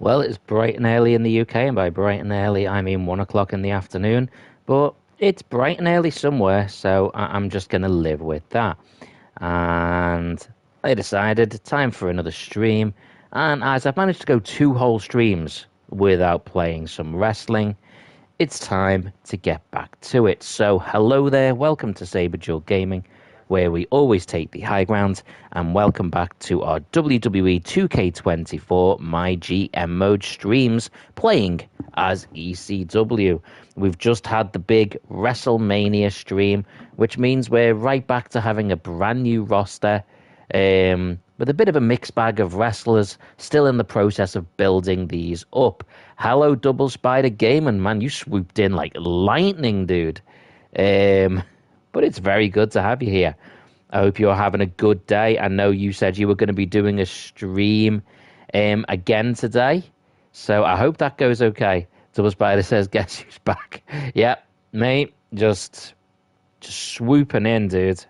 Well, it's bright and early in the UK, and by bright and early, I mean 1 o'clock in the afternoon. But it's bright and early somewhere, so I'm just going to live with that. And I decided, time for another stream. And as I've managed to go 2 whole streams without playing some wrestling, it's time to get back to it. So, hello there, welcome to Saber Duel Gaming, where we always take the high ground, and welcome back to our WWE2K24 MyGm Mode streams, playing as ECW. We've just had the big WrestleMania stream, which means we're right back to having a brand new roster, with a bit of a mixed bag of wrestlers, still in the process of building these up. Hello, Double Spider Gaming, man, you swooped in like lightning, dude. But it's very good to have you here. I hope you're having a good day. I know you said you were going to be doing a stream again today, so I hope that goes okay. Double Spider says, guess who's back? Yep, mate, just swooping in, dude.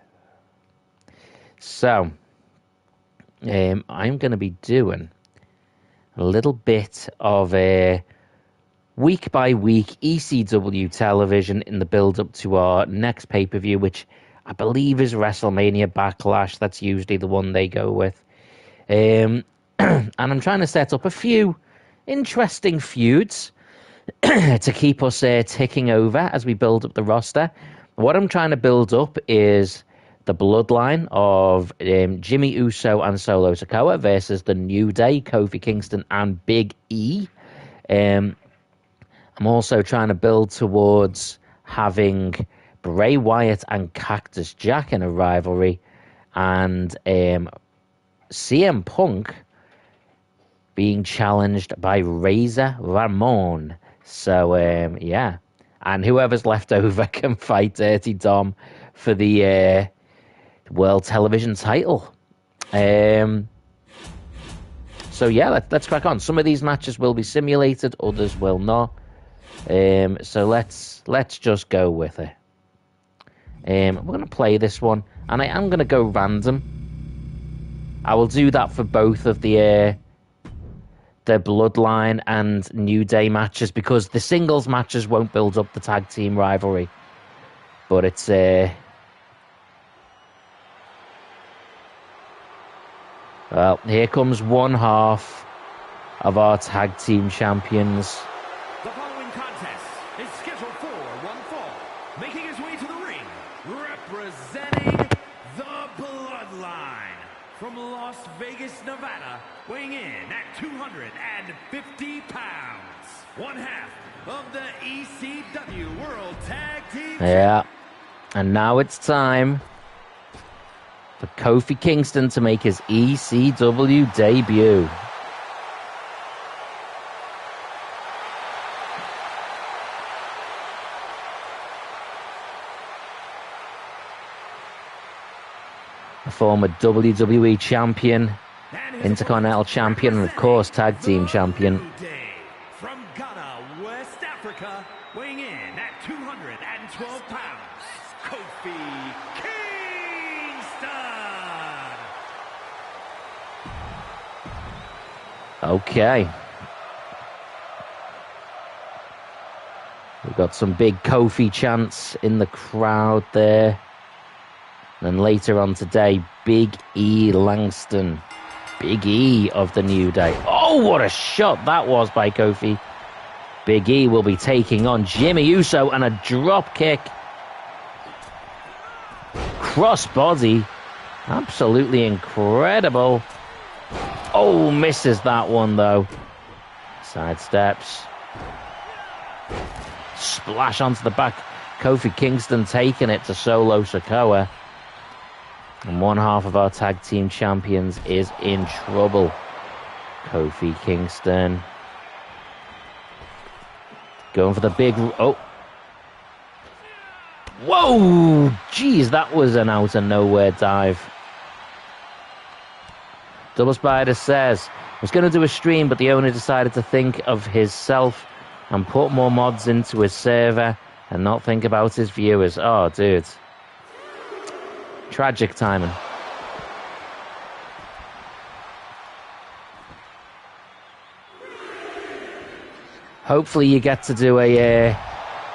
So, I'm going to be doing a little bit of a week by week ECW television in the build up to our next pay-per-view, which I believe is WrestleMania Backlash. That's usually the one they go with. And I'm trying to set up a few interesting feuds to keep us ticking over as we build up the roster. What I'm trying to build up is the bloodline of Jimmy Uso and Solo Sikoa versus the New Day, Kofi Kingston and Big E. I'm also trying to build towards having Bray Wyatt and Cactus Jack in a rivalry, and CM Punk being challenged by Razor Ramon. So, yeah. And whoever's left over can fight Dirty Dom for the World Television title. So yeah, let's crack on. Some of these matches will be simulated, others will not. So let's just go with it. We're going to play this one, and I am going to go random. I will do that for both of the Bloodline and New Day matches, because the singles matches won't build up the tag team rivalry. But it's well, here comes one half of our tag team champions. The following contest is scheduled for one fall. Making his way to the ring, representing the Bloodline from Las Vegas, Nevada, weighing in at 250 pounds. One half of the ECW World Tag Team. Yeah, and now it's time for Kofi Kingston to make his ECW debut. A former WWE champion, Intercontinental champion, and of course tag team champion. From Ghana, West Africa, weighing in at 212 pounds, Kofi Kingston. Okay. We've got some big Kofi chants in the crowd there. And later on today, Big E Langston. Big E of the New Day. Oh, what a shot that was by Kofi. Big E will be taking on Jimmy Uso, and a drop kick. Crossbody. Absolutely incredible. Oh, misses that one though. Side steps. Splash onto the back. Kofi Kingston taking it to Solo Sikoa. And one half of our tag team champions is in trouble. Kofi Kingston. Going for the big... Oh. Whoa! Jeez, that was an out of nowhere dive. Double Spider says, I was going to do a stream, but the owner decided to think of himself and put more mods into his server and not think about his viewers. Oh, dude. Tragic timing. Hopefully you get to do a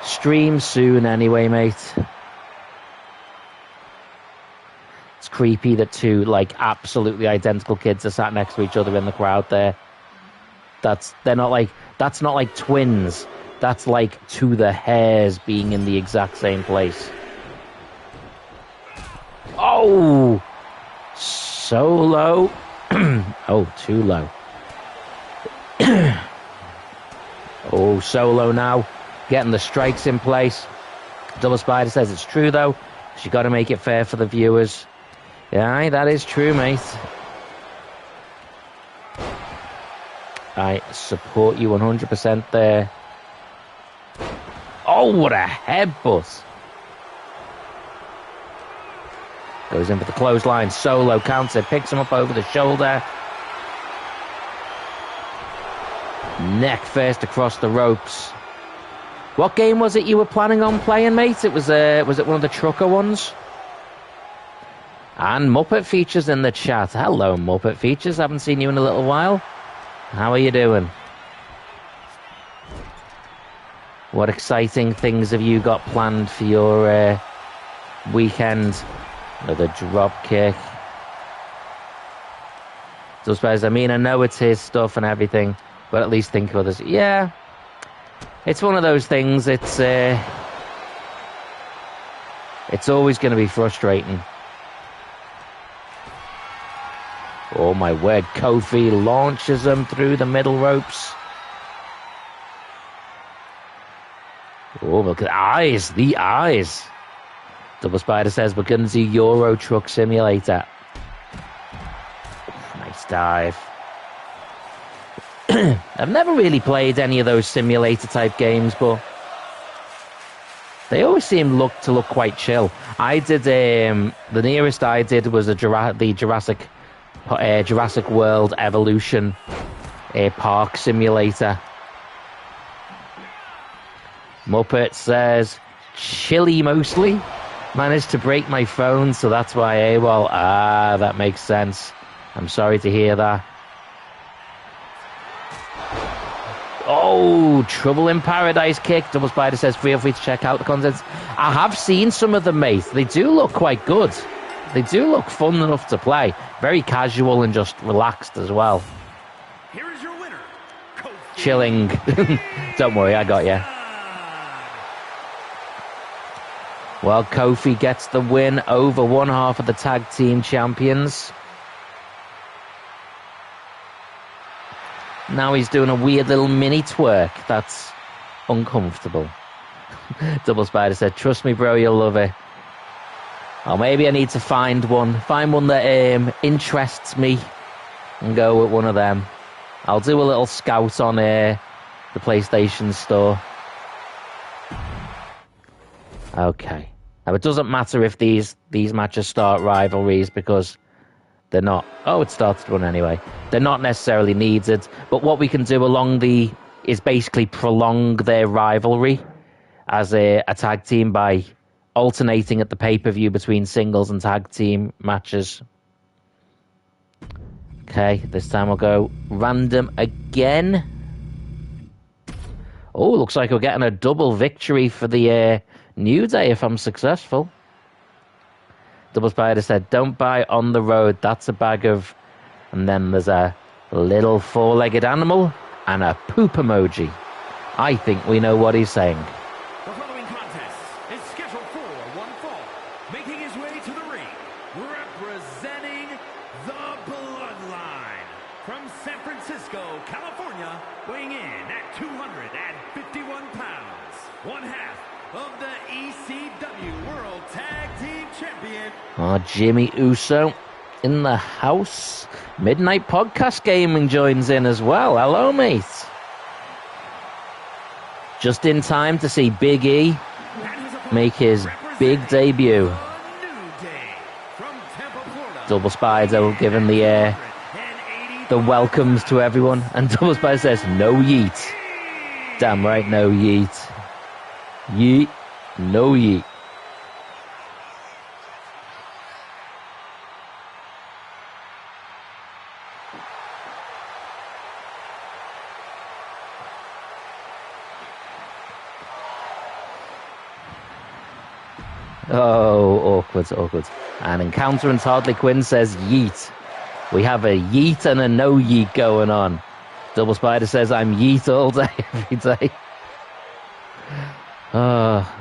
stream soon anyway, mate. It's creepy that two, like, absolutely identical kids are sat next to each other in the crowd there. That's not like twins. That's like to the hairs being in the exact same place. Oh! So low. Oh, too low. Oh, Solo now. Getting the strikes in place. Double Spider says it's true, though. You got to make it fair for the viewers. Yeah, that is true, mate. I support you 100% there. Oh, what a headbutt. Goes in for the clothesline. Solo counts it. Picks him up over the shoulder. Neck first across the ropes. What game was it you were planning on playing, mate? Was it one of the trucker ones? And Muppet Features in the chat. Hello, Muppet Features. Haven't seen you in a little while. How are you doing? What exciting things have you got planned for your weekend? Another drop kick. So I suppose, I mean, I know it's his stuff and everything, but at least think of others. Yeah, it's one of those things. It's always going to be frustrating. Oh my word, Kofi launches him through the middle ropes. Oh, look at the eyes. Double Spider says, we're going to do Euro Truck Simulator. Nice dive. I've never really played any of those simulator type games, but they always seem to look quite chill. I did, the nearest I did was the Jurassic World Evolution Park Simulator. Muppet says, chilly mostly. Managed to break my phone, so that's why AWOL. Ah, that makes sense. I'm sorry to hear that. Oh, Trouble in Paradise kick. Double Spider says, feel free to check out the contents. I have seen some of them, mate. They do look quite good. They do look fun enough to play. Very casual and just relaxed as well. Here is your winner, Kofi. Chilling. Don't worry, I got you. Well, Kofi gets the win over one half of the tag team champions. Now he's doing a weird little mini twerk. That's uncomfortable. Double Spider said, trust me, bro, you'll love it. Or maybe I need to find one. Find one that interests me and go with one of them. I'll do a little scout on the PlayStation Store. Okay. Now, it doesn't matter if these matches start rivalries because they're not. Oh, it started one anyway. They're not necessarily needed. But what we can do is basically prolong their rivalry as a tag team by alternating at the pay-per-view between singles and tag team matches. Okay, this time we'll go random again. Oh, looks like we're getting a double victory for the New Day if I'm successful. Double Spider said, don't buy on the road. That's a bag of... And then there's a little four-legged animal and a poop emoji. I think we know what he's saying. The following contest is scheduled for one fall. Making his way to the ring, representing the Bloodline. From San Francisco, California, weighing in at 251 pounds. One half of the ECW World Tag Team Champion. Jimmy Uso in the house. Midnight Podcast Gaming joins in as well. Hello, mate. Just in time to see Big E make his big debut. Double Spider giving the welcomes to everyone. And Double Spider says, no yeet. Damn right, no yeet. Yeet, no yeet. Oh, awkward, awkward. And Encountering Hardly Quinn says yeet. We have a yeet and a no yeet going on. Double Spider says I'm yeet all day, every day. Oh,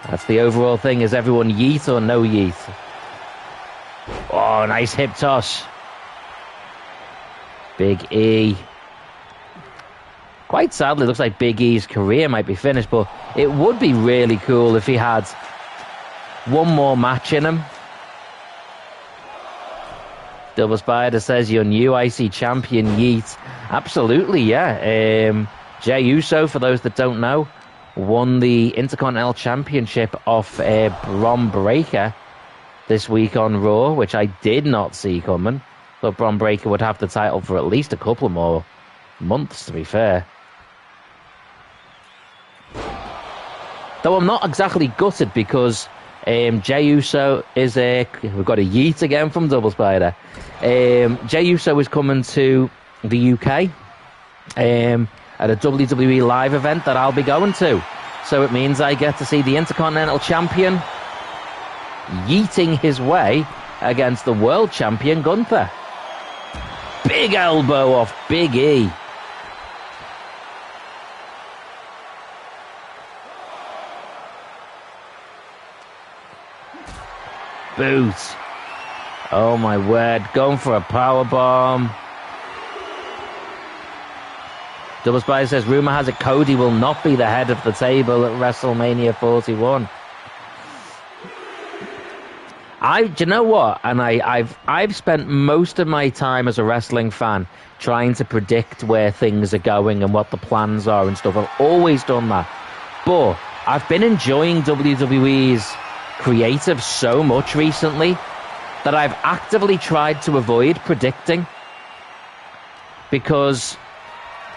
that's the overall thing. Is everyone yeet or no yeet? Oh, nice hip toss. Big E. Quite sadly, looks like Big E's career might be finished, but it would be really cool if he had one more match in him. Double Spider says your new IC champion, yeet. Absolutely, yeah. Jey Uso, for those that don't know, won the Intercontinental Championship off Bron Breakker this week on Raw, which I did not see coming. Thought Bron Breakker would have the title for at least a couple more months, to be fair. Though I'm not exactly gutted because Jey Uso is we've got a yeet again from Double Spider. Jey Uso is coming to the UK at a WWE live event that I'll be going to. So it means I get to see the Intercontinental Champion yeeting his way against the World Champion Gunther. Big elbow off Big E. Boot. Oh my word, going for a power bomb. Double Spider says, rumor has it Cody will not be the head of the table at WrestleMania 41. Do you know what? And I've spent most of my time as a wrestling fan trying to predict where things are going and what the plans are and stuff. I've always done that. But I've been enjoying WWE's creative so much recently that I've actively tried to avoid predicting, because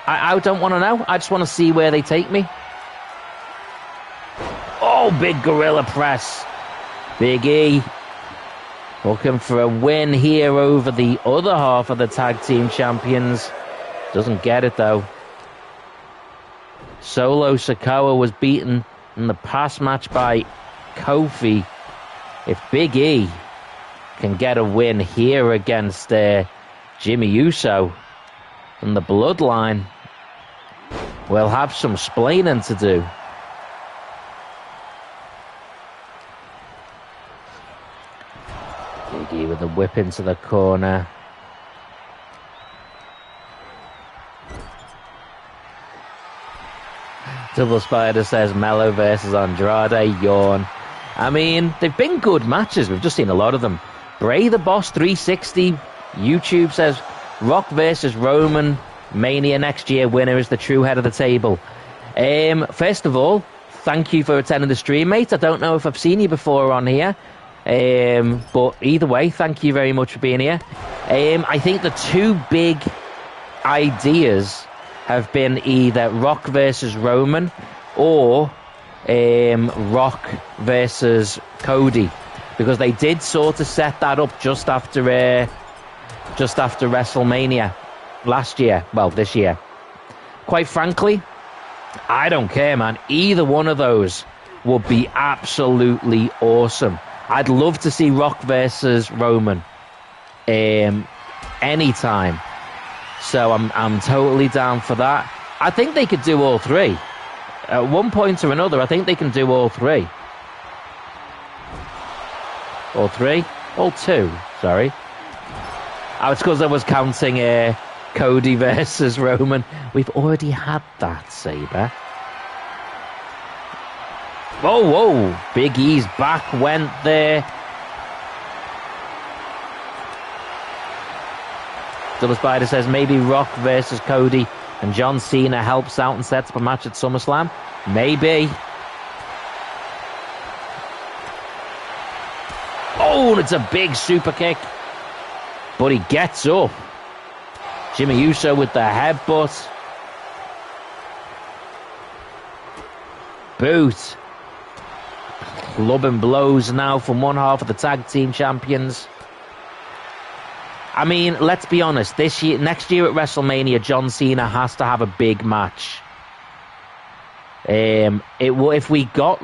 I don't want to know. I just want to see where they take me. Oh, big gorilla press. Big E looking for a win here over the other half of the tag team champions. Doesn't get it though. Solo Sikoa was beaten in the past match by Kofi. If Big E can get a win here against Jimmy Uso and the Bloodline, we'll have some splaining to do. Big E with a whip into the corner. Double Spider says Mello versus Andrade, yawn. I mean, they've been good matches. We've just seen a lot of them. Bray the Boss 360. YouTube says Rock versus Roman. Mania next year. Winner is the true head of the table. First of all, thank you for attending the stream, mate. I don't know if I've seen you before on here. But either way, thank you very much for being here. I think the two big ideas have been either Rock versus Roman or Rock versus Cody, because they did sort of set that up just after WrestleMania last year. Well, this year. Quite frankly, I don't care, man. Either one of those would be absolutely awesome. I'd love to see Rock versus Roman anytime. So I'm totally down for that. I think they could do all three. At one point or another, I think they can do all three. All three? All two, sorry. Oh, it's because I was counting Cody versus Roman. We've already had that, Saber. Whoa, whoa. Big E's back went there. Double Spider says maybe Rock versus Cody and John Cena helps out and sets up a match at SummerSlam. Maybe. Oh, it's a big super kick. But he gets up. Jimmy Uso with the headbutt. Boot. Clubbing blows now from one half of the tag team champions. I mean, let's be honest. Next year at WrestleMania, John Cena has to have a big match. If we got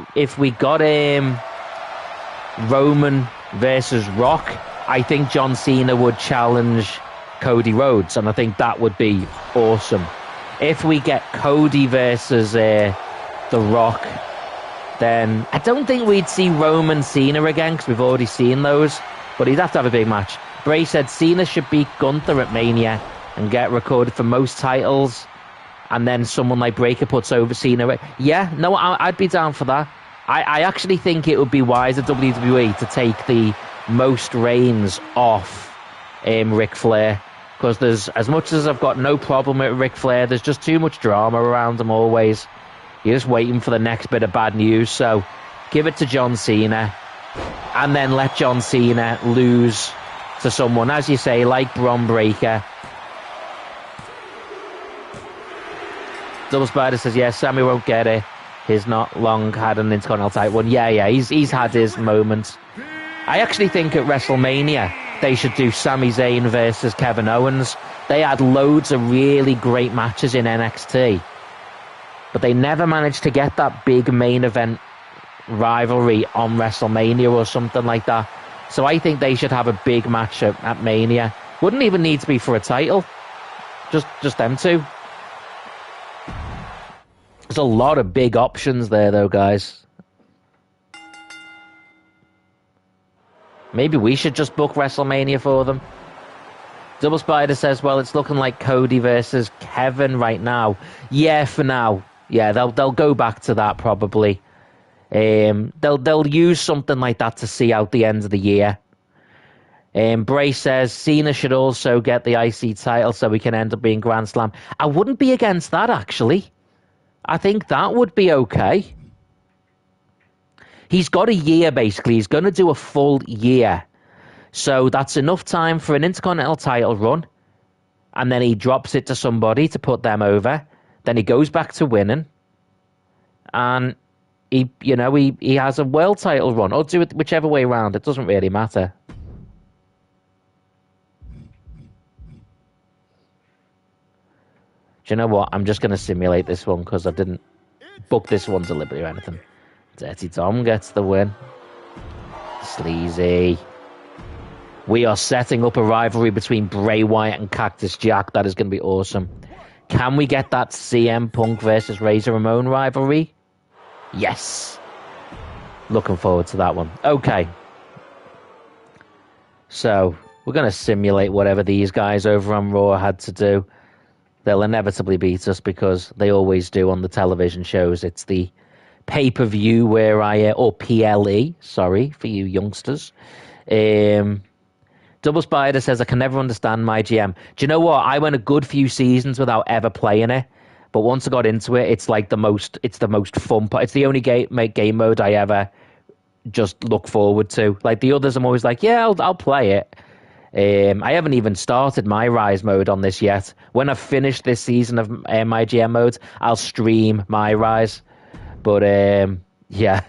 Roman versus Rock, I think John Cena would challenge Cody Rhodes, and I think that would be awesome. If we get Cody versus The Rock, then I don't think we'd see Roman Cena again, because we've already seen those, but he'd have to have a big match. Bray said Cena should beat Gunther at Mania and get recorded for most titles, and then someone like Breakker puts over Cena. Yeah, no, I'd be down for that. I actually think it would be wise at WWE to take the most reigns off Ric Flair, because there's, as much as I've got no problem with Ric Flair, there's just too much drama around him always. You're just waiting for the next bit of bad news, so give it to John Cena, and then let John Cena lose to someone, as you say, like Bron Breakker. Double Spider says, yes, Sammy won't get it. He's not long had an Intercontinental title one. Yeah, he's had his moments. I actually think at WrestleMania they should do Sami Zayn versus Kevin Owens. They had loads of really great matches in NXT, but they never managed to get that big main event rivalry on WrestleMania or something like that. So I think they should have a big match at Mania. Wouldn't even need to be for a title. Just them two. There's a lot of big options there, though, guys. Maybe we should just book WrestleMania for them. Double Spider says, well, it's looking like Cody versus Kevin right now. Yeah, for now. Yeah, they'll go back to that probably. They'll use something like that to see out the end of the year. Bray says Cena should also get the IC title so we can end up being Grand Slam. I wouldn't be against that, actually. I think that would be okay. He's got a year, basically. He's going to do a full year. So that's enough time for an Intercontinental title run. And then he drops it to somebody to put them over. Then he goes back to winning. And he has a world title run. Or do it whichever way around. It doesn't really matter. Do you know what? I'm just going to simulate this one because I didn't book this one deliberately or anything. Dirty Tom gets the win. Sleazy. We are setting up a rivalry between Bray Wyatt and Cactus Jack. That is going to be awesome. Can we get that CM Punk versus Razor Ramon rivalry? Yes. Looking forward to that one. Okay. So, we're going to simulate whatever these guys over on Raw had to do. They'll inevitably beat us because they always do on the television shows. It's the pay-per-view where or PLE, sorry, for you youngsters. Double Spider says, I can never understand MyGM. Do you know what? I went a good few seasons without ever playing it. But once I got into it, it's the most fun part. It's the only game mode I ever just look forward to. Like the others, I'm always like, yeah, I'll play it. I haven't even started my Rise mode on this yet. When I've finished this season of my GM modes, I'll stream my Rise. But yeah,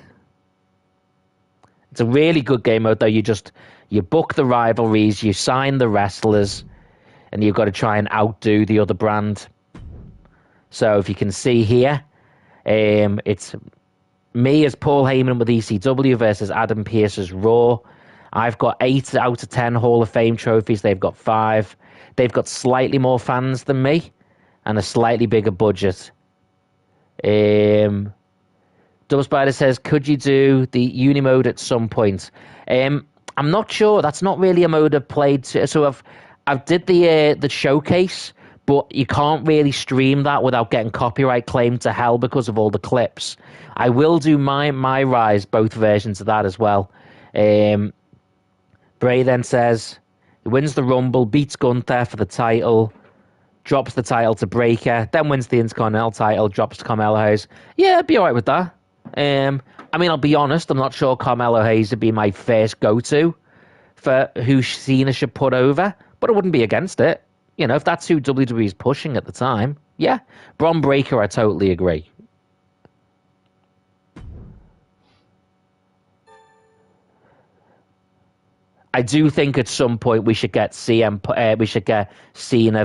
it's a really good game mode though. You book the rivalries, you sign the wrestlers, and you've got to try and outdo the other brand. So if you can see here, it's me as Paul Heyman with ECW versus Adam Pearce as Raw. I've got 8 out of 10 Hall of Fame trophies. They've got 5. They've got slightly more fans than me and a slightly bigger budget. Double Spider says, could you do the uni mode at some point? I'm not sure. That's not really a mode I've played. So I've did the showcase, but you can't really stream that without getting copyright claimed to hell because of all the clips. I will do my Rise, both versions of that as well. Bray then says he wins the Rumble, beats Gunther for the title, drops the title to Breakker, then wins the Intercontinental title, drops to Carmelo Hayes. Yeah, I'd be alright with that. I mean, I'll be honest, I'm not sure Carmelo Hayes would be my first go-to for who Cena should put over, but I wouldn't be against it. You know, if that's who WWE's pushing at the time, yeah. Bron Breakker, I totally agree. I do think at some point we should get Cena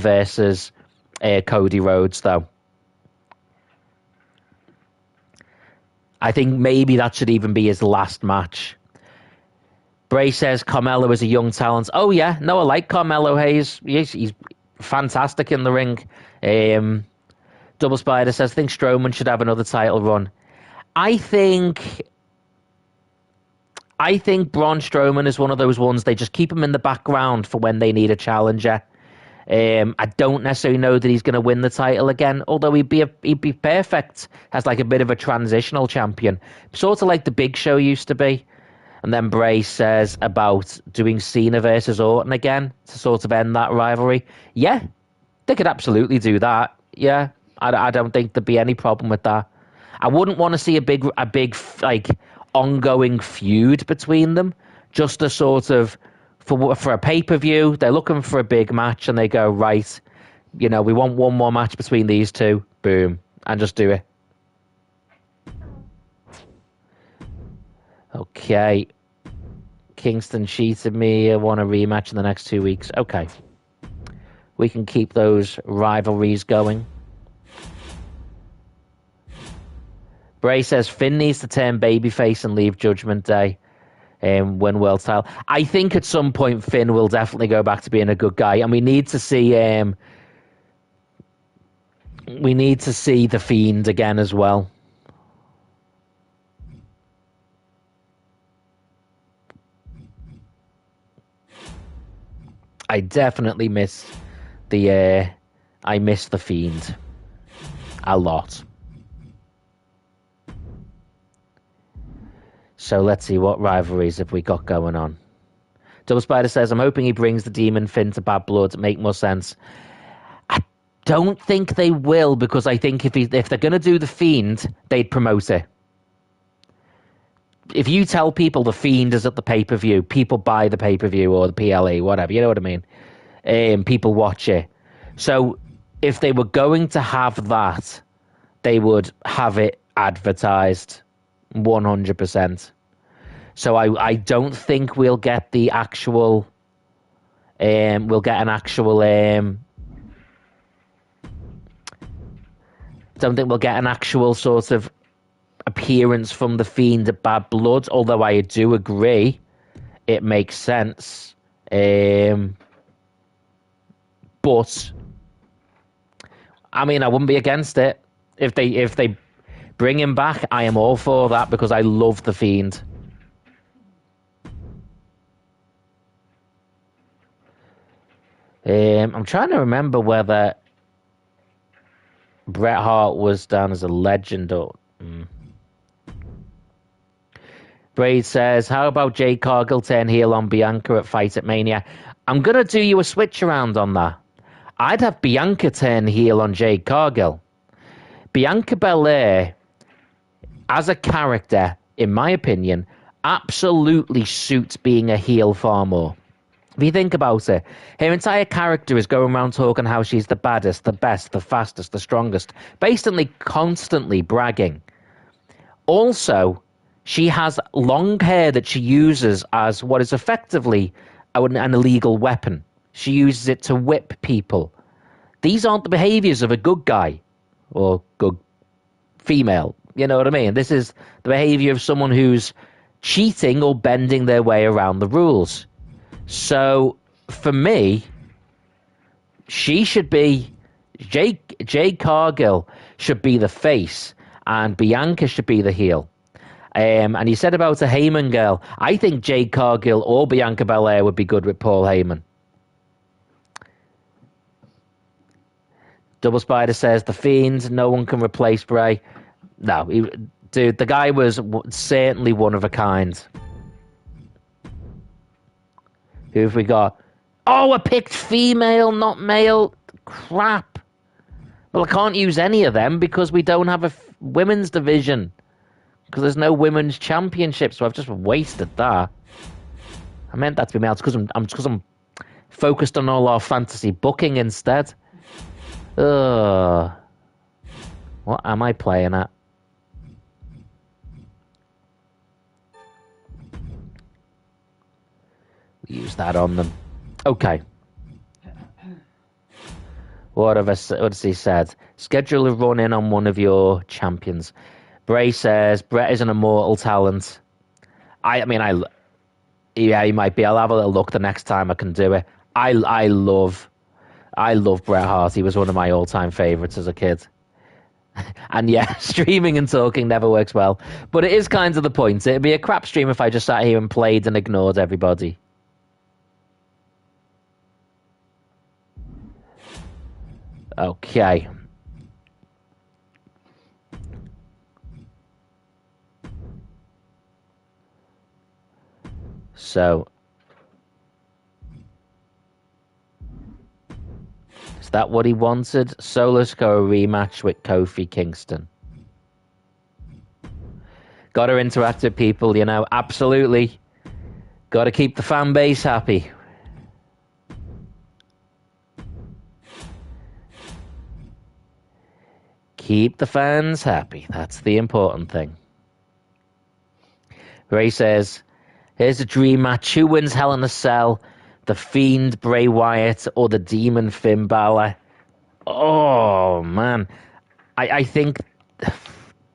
versus Cody Rhodes, though. I think maybe that should even be his last match. Bray says Carmelo is a young talent. Oh, yeah. No, I like Carmelo Hayes. He's fantastic in the ring. Double Spider says, I think Strowman should have another title run. I think Braun Strowman is one of those ones, they just keep him in the background for when they need a challenger. I don't necessarily know that he's going to win the title again, although he'd be perfect as like a bit of a transitional champion, sort of like the Big Show used to be. And then Bray says about doing Cena versus Orton again to sort of end that rivalry. Yeah, they could absolutely do that. Yeah, I don't think there'd be any problem with that. I wouldn't want to see a big like ongoing feud between them. Just a sort of for a pay-per-view, they're looking for a big match and they go, right, we want one more match between these two. Boom, and just do it. Okay. Kingston cheated me. I want a rematch in the next 2 weeks. Okay. We can keep those rivalries going. Bray says Finn needs to turn babyface and leave Judgment Day and win world title. I think at some point Finn will definitely go back to being a good guy, and we need to see the Fiend again as well. I definitely miss the Fiend a lot. So let's see, what rivalries have we got going on. Double Spider says, I'm hoping he brings the Demon Finn to Bad Blood to make more sense. I don't think they will, because I think if they're going to do the Fiend, they'd promote it. If you tell people the Fiend is at the pay-per-view, people buy the pay-per-view or the PLE, whatever, you know what I mean? People watch it. So if they were going to have that, they would have it advertised 100%. So I don't think we'll get the actual don't think we'll get an actual sort of appearance from the Fiend at Bad Blood, although I do agree it makes sense. But I mean, I wouldn't be against it. If they bring him back, I am all for that, because I love the Fiend. I'm trying to remember whether Bret Hart was down as a legend or... Braid says, how about Jade Cargill turn heel on Bianca at Fight at Mania? I'm going to do you a switch around on that. I'd have Bianca turn heel on Jade Cargill. Bianca Belair, as a character, in my opinion, absolutely suits being a heel far more. If you think about it, her entire character is going around talking how she's the baddest, the best, the fastest, the strongest, basically constantly bragging. Also, she has long hair that she uses as what is effectively an illegal weapon. She uses it to whip people. These aren't the behaviors of a good guy or good female. You know what I mean? This is the behavior of someone who's cheating or bending their way around the rules. So, for me, she should be... Jade Cargill should be the face, and Bianca should be the heel. And you said about a Heyman girl. I think Jade Cargill or Bianca Belair would be good with Paul Heyman. Double Spider says, the Fiend, no one can replace Bray. No, dude, the guy was certainly one of a kind. Who have we got? Oh, I picked female, not male. Crap. Well, I can't use any of them because we don't have a women's division. Because there's no women's championship, so I've just wasted that. I meant that to be male because I'm focused on all our fantasy booking instead. Ugh. What am I playing at? Use that on them. Okay. What has he said? Schedule a run in on one of your champions. Bray says Brett is an immortal talent. I mean, Yeah, he might be. I'll have a little look the next time I can do it. I love Bret Hart. He was one of my all-time favorites as a kid. And yeah, streaming and talking never works well. But it is kind of the point. It'd be a crap stream if I just sat here and played and ignored everybody. Okay. So, is that what he wanted? Solo Sikoa rematch with Kofi Kingston. Got to interact with people, you know, absolutely. Got to keep the fan base happy. Keep the fans happy. That's the important thing. Ray says, here's a dream match. Who wins Hell in a Cell? The Fiend, Bray Wyatt, or the Demon, Finn Balor? Oh, man. I think...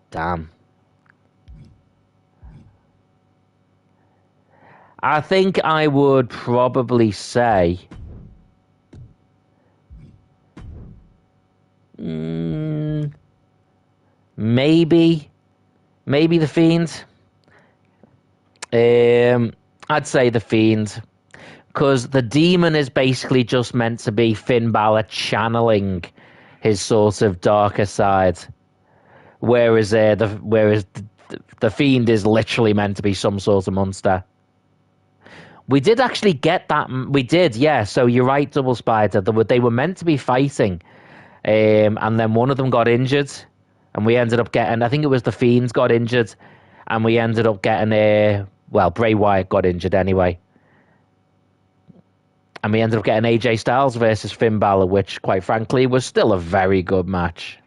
Damn. I think I would probably say... Maybe the Fiend. I'd say the Fiend, because the Demon is basically just meant to be Finn Balor channeling his sort of darker side, whereas the Fiend is literally meant to be some sort of monster. We did actually get that. We did, yeah. So you're right, Double Spider. They were meant to be fighting, and then one of them got injured. And we ended up getting, I think it was the Fiends got injured, and we ended up getting Bray Wyatt got injured anyway. And we ended up getting AJ Styles versus Finn Balor, which, quite frankly, was still a very good match.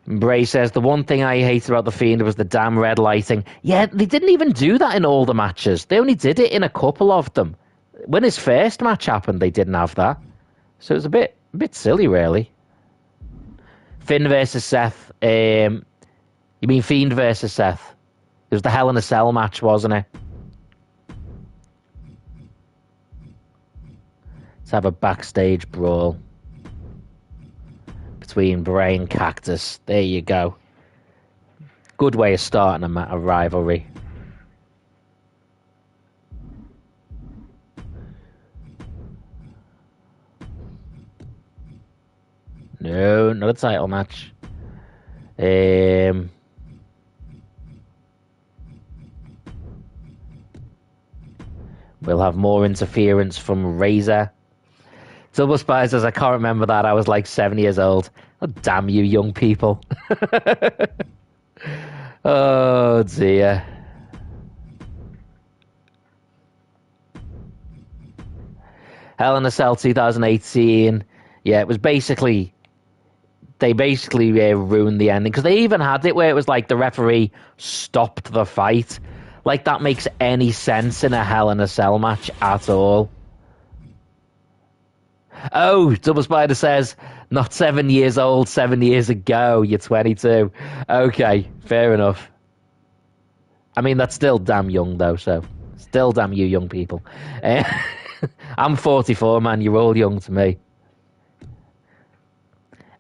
Bray says, the one thing I hated about the Fiend was the damn red lighting. Yeah, they didn't even do that in all the matches. They only did it in a couple of them. When his first match happened, they didn't have that. So it was a bit silly, really. Finn versus Seth. You mean Fiend versus Seth? It was the Hell in a Cell match, wasn't it? Let's have a backstage brawl between Bray and Cactus. There you go. Good way of starting a rivalry. No, not a title match. We'll have more interference from Razor. Double Spy says, I can't remember that. I was like 7 years old. Oh, damn you, young people. Oh, dear. Hell in a Cell 2018. Yeah, it was basically... They basically ruined the ending. Because they even had it where it was like the referee stopped the fight. Like, that makes any sense in a Hell in a Cell match at all. Oh, Double Spider says, not 7 years old, 7 years ago. You're 22. Okay, fair enough. I mean, that's still damn young, though, so... Still damn you young people. I'm 44, man. You're all young to me.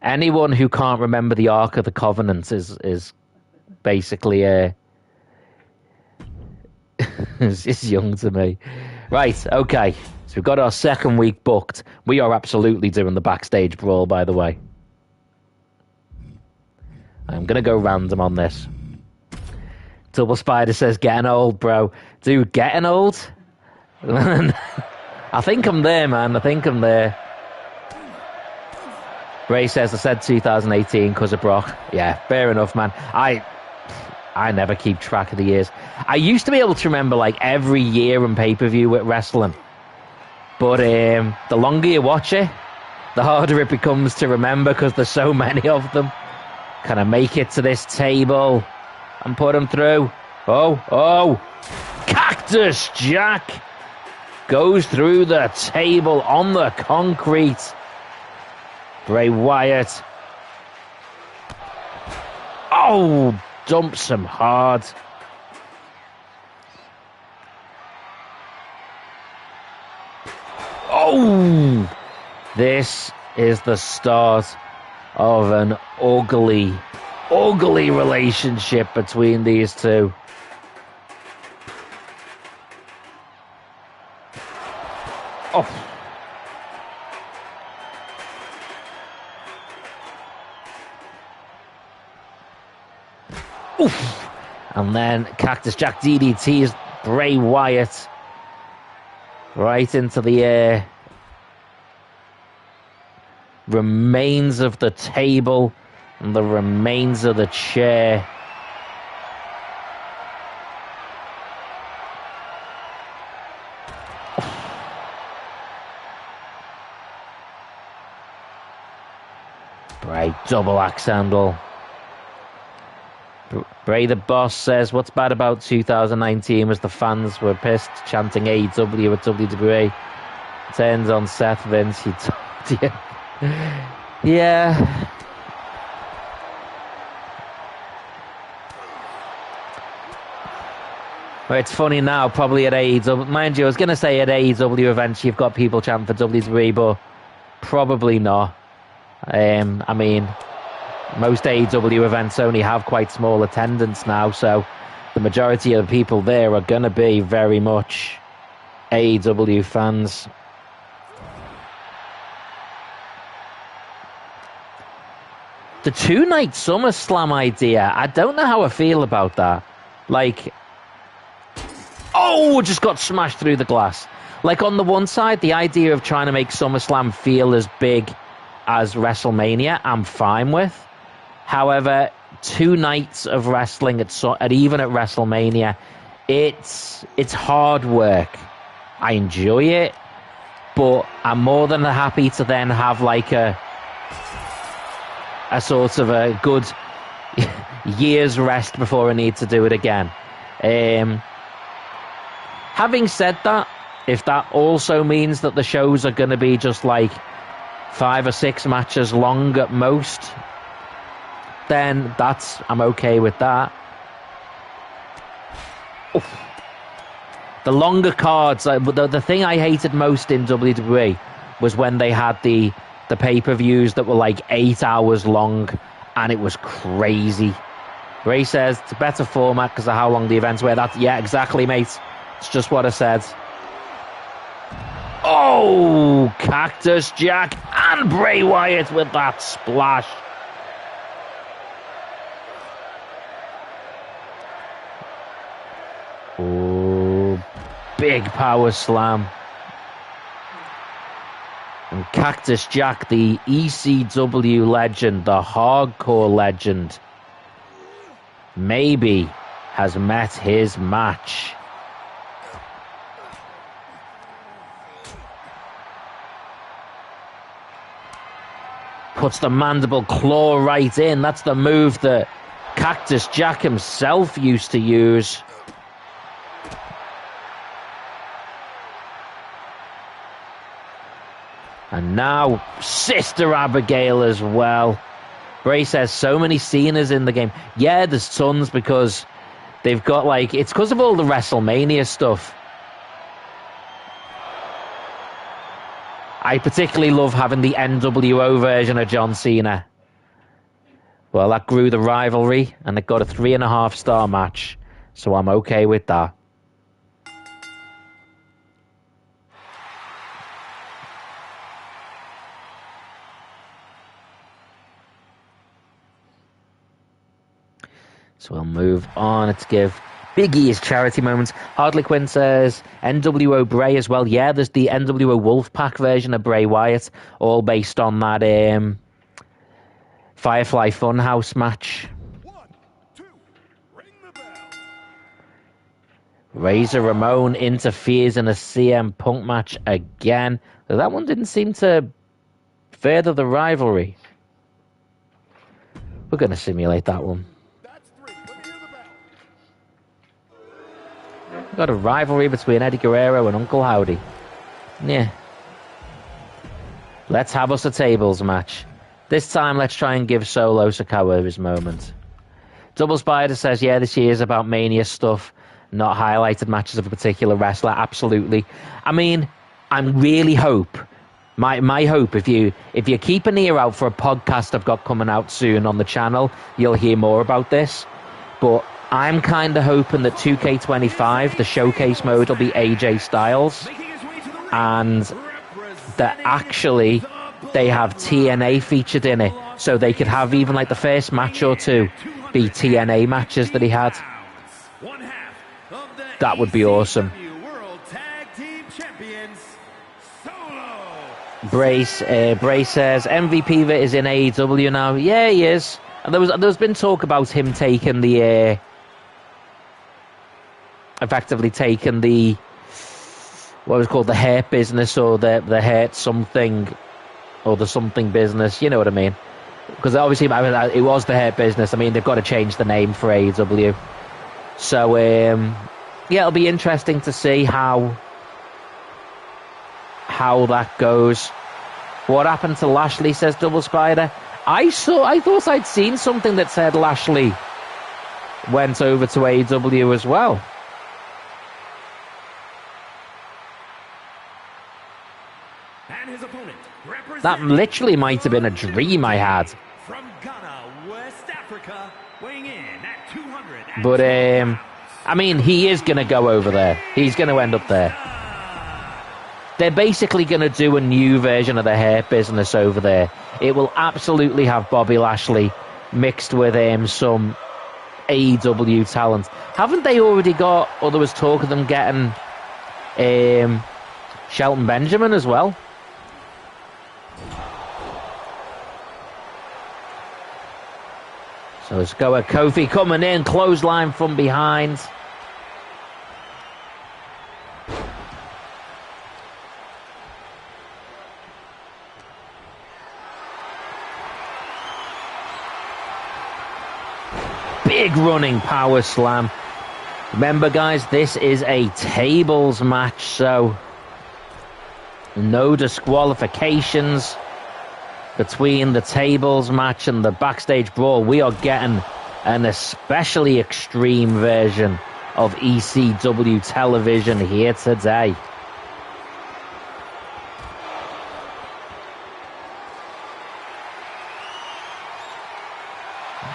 Anyone who can't remember the Ark of the Covenant is basically is young to me. Right, okay. So we've got our second week booked. We are absolutely doing the backstage brawl, by the way. I'm going to go random on this. Double Spider says, getting old, bro. Dude, getting old? I think I'm there, man. I think I'm there. Ray says, I said 2018 because of Brock. Yeah, fair enough, man. I never keep track of the years. I used to be able to remember, like, every year and pay-per-view with wrestling. But the longer you watch it, the harder it becomes to remember because there's so many of them. Can I make it to this table and put them through? Oh. Cactus Jack goes through the table on the concrete. Bray Wyatt. Oh, dumps him hard. Oh! This is the start of an ugly, ugly relationship between these two. Oh. Oof. And then Cactus Jack DDTs Bray Wyatt right into the air. Remains of the table and the remains of the chair. Bray double axe handle. Bray the Boss says, what's bad about 2019 was the fans were pissed chanting AEW at WWE. Turns on Seth Vince, he told you. Yeah. Well, it's funny now, probably at AEW. Mind you, I was going to say at AEW events you've got people chanting for WWE, but probably not. I mean, most AEW events only have quite small attendance now, so the majority of the people there are going to be very much AEW fans. The 2-night SummerSlam idea, I don't know how I feel about that. Like, oh, just got smashed through the glass. Like, on the one side, the idea of trying to make SummerSlam feel as big as WrestleMania, I'm fine with. However, 2 nights of wrestling at even at WrestleMania, it's hard work. I enjoy it, but I'm more than happy to then have like a sort of a good year's rest before I need to do it again. Having said that, if that also means that the shows are going to be just like 5 or 6 matches long at most, then I'm okay with that. Oof. The longer cards, the thing I hated most in WWE was when they had the pay-per-views that were like 8 hours long, and it was crazy. Ray says it's a better format because of how long the events were. Yeah, exactly, mate. It's just what I said. Oh, Cactus Jack and Bray Wyatt with that splash. Oh, big power slam. And Cactus Jack, the ECW legend, the hardcore legend, maybe has met his match. Puts the mandible claw right in. That's the move that Cactus Jack himself used to use. And now Sister Abigail as well. Bray says so many Cenas in the game. Yeah, there's tons because they've got like, it's because of all the WrestleMania stuff. I particularly love having the NWO version of John Cena. Well, that grew the rivalry and it got a 3.5-star match. So I'm okay with that. So we'll move on. Let's give Big E his charity moments. Hardly Quinn says NWO Bray as well. Yeah, there's the NWO Wolfpack version of Bray Wyatt, all based on that Firefly Funhouse match. 1, 2, ring the bell. Razor Ramon interferes in a CM Punk match again. That one didn't seem to further the rivalry. We're going to simulate that one. We've got a rivalry between Eddie Guerrero and Uncle Howdy. Yeah. Let's have us a tables match. This time, let's try and give Solo Sikoa his moment. Double Spider says, yeah, this year is about Mania stuff, not highlighted matches of a particular wrestler. Absolutely. I mean, I'm really hope. My hope, if you keep an ear out for a podcast I've got coming out soon on the channel, you'll hear more about this. But I'm kind of hoping that 2K25, the showcase mode, will be AJ Styles, and that actually they have TNA featured in it, so they could have even like the first match or two be TNA matches that he had. That would be awesome. Brace says MVP that is in AEW now. Yeah, he is. And there's been talk about him taking the effectively taking the what was called the hair business, or the hair something, or the something business. You know what I mean? Because obviously it was the hair business. I mean, they've got to change the name for AEW. So yeah, it'll be interesting to see how that goes. What happened to Lashley, says Double Spider. I thought I'd seen something that said Lashley went over to AEW as well. And his opponent, that literally might have been a dream I had. From Ghana, West Africa, weighing in at 200. But I mean, he is going to go over there. He's going to end up there. They're basically going to do a new version of the hair business over there. It will absolutely have Bobby Lashley mixed with some AEW talent. Haven't they already got, or there was talk of them getting Shelton Benjamin as well? So let's go at Kofi coming in, clothesline from behind. Big running power slam. Remember, guys, this is a tables match, so no disqualifications between the tables match and the backstage brawl. We are getting an especially extreme version of ECW television here today.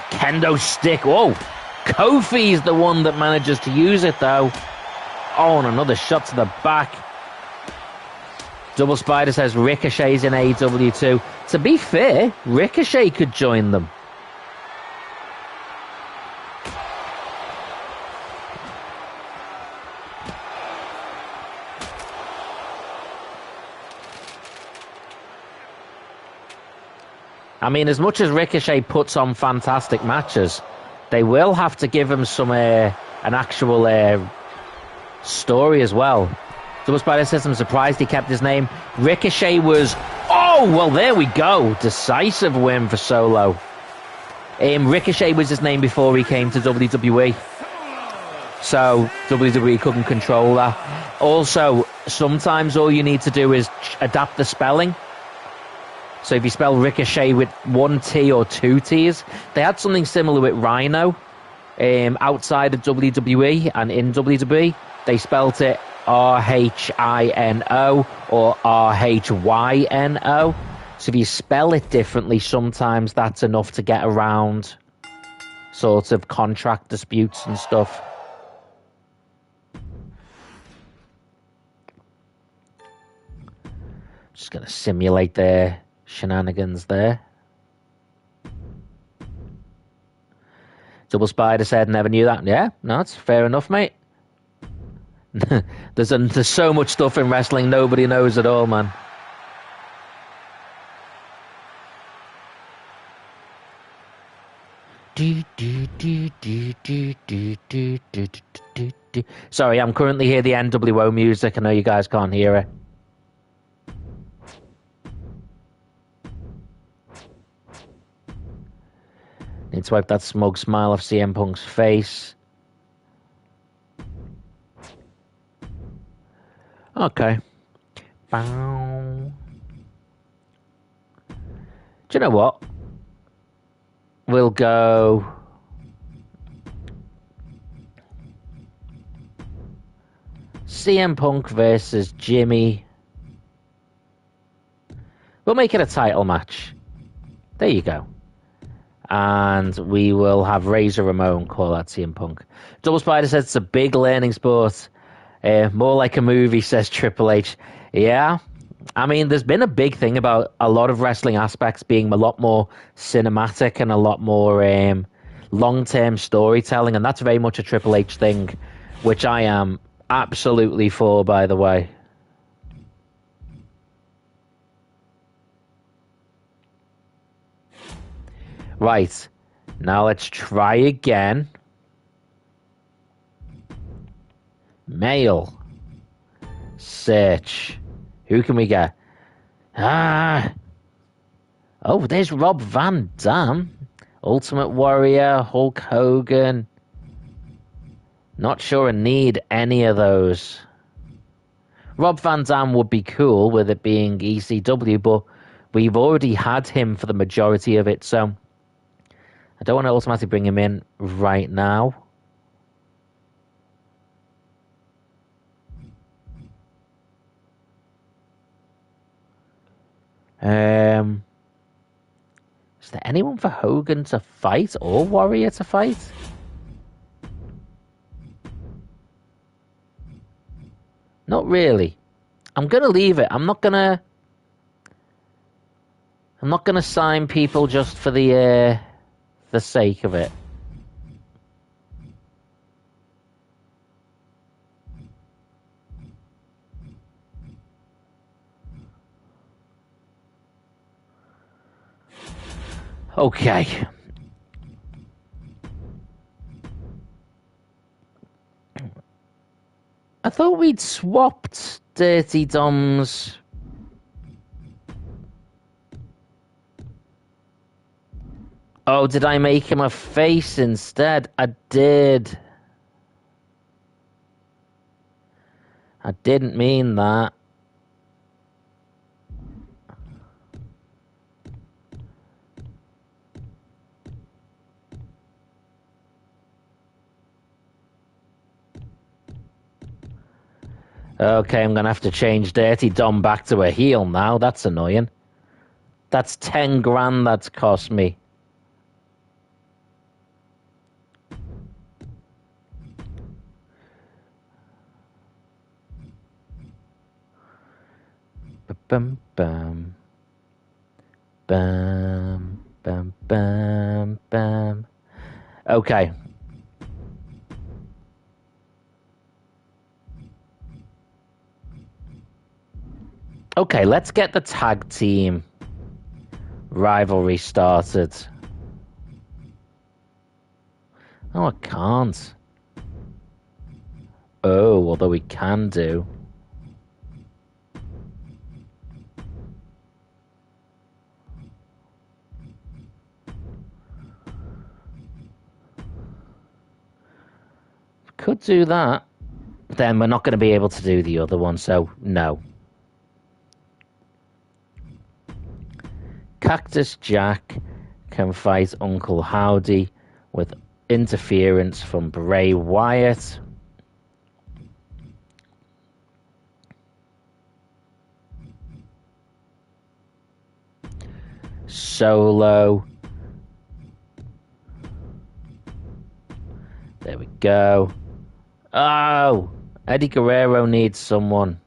Kendo stick. Whoa. Kofi's the one that manages to use it, though. Oh, and another shot to the back. Double Spider says Ricochet's in AEW too. To be fair, Ricochet could join them. I mean, as much as Ricochet puts on fantastic matches, they will have to give him some an actual story as well. Double Spider says, I'm surprised he kept his name. Ricochet was... Oh, well, there we go. Decisive win for Solo. Ricochet was his name before he came to WWE. So WWE couldn't control that. Also, sometimes all you need to do is adapt the spelling. So if you spell Ricochet with one T or two T's, they had something similar with Rhino outside of WWE and in WWE. They spelt it R-H-I-N-O or R-H-Y-N-O. So if you spell it differently, sometimes that's enough to get around sort of contract disputes and stuff. Just going to simulate their shenanigans there. Double Spider said, never knew that. Yeah, no, it's fair enough, mate. There's so much stuff in wrestling nobody knows at all, man. Sorry, I'm currently hearing the NWO music. I know you guys can't hear it. Need to wipe that smug smile off CM Punk's face. Okay. Bow. Do you know what? We'll go... CM Punk versus Jimmy We'll make it a title match. There you go. And we will have Razor Ramon call out CM Punk. Double Spider says it's a big learning sport. More like a movie, says Triple H. Yeah. I mean, there's been a big thing about a lot of wrestling aspects being a lot more cinematic and a lot more long-term storytelling. And that's very much a Triple H thing, which I am absolutely for, by the way. Right, now let's try again. Mail. Search. Who can we get? Oh, there's Rob Van Dam. Ultimate Warrior, Hulk Hogan. Not sure I need any of those. Rob Van Dam would be cool with it being ECW, but we've already had him for the majority of it, so I don't want to automatically bring him in right now. Is there anyone for Hogan to fight or Warrior to fight? Not really. I'm gonna leave it. I'm not gonna sign people just for the sake of it. Okay. I thought we'd swapped Dirty Dom's. Oh, did I make him a face instead? I did. I didn't mean that. Okay, I'm going to have to change Dirty Dom back to a heel now. That's annoying. That's 10 grand that's cost me. Bum bum. Bum bum bum bum. Okay. Okay, let's get the tag team rivalry started. Oh, I can't. Oh, although we can do. Could do that. Then we're not going to be able to do the other one, so no. Cactus Jack can fight Uncle Howdy with interference from Bray Wyatt. Solo. There we go. Oh, Eddie Guerrero needs someone.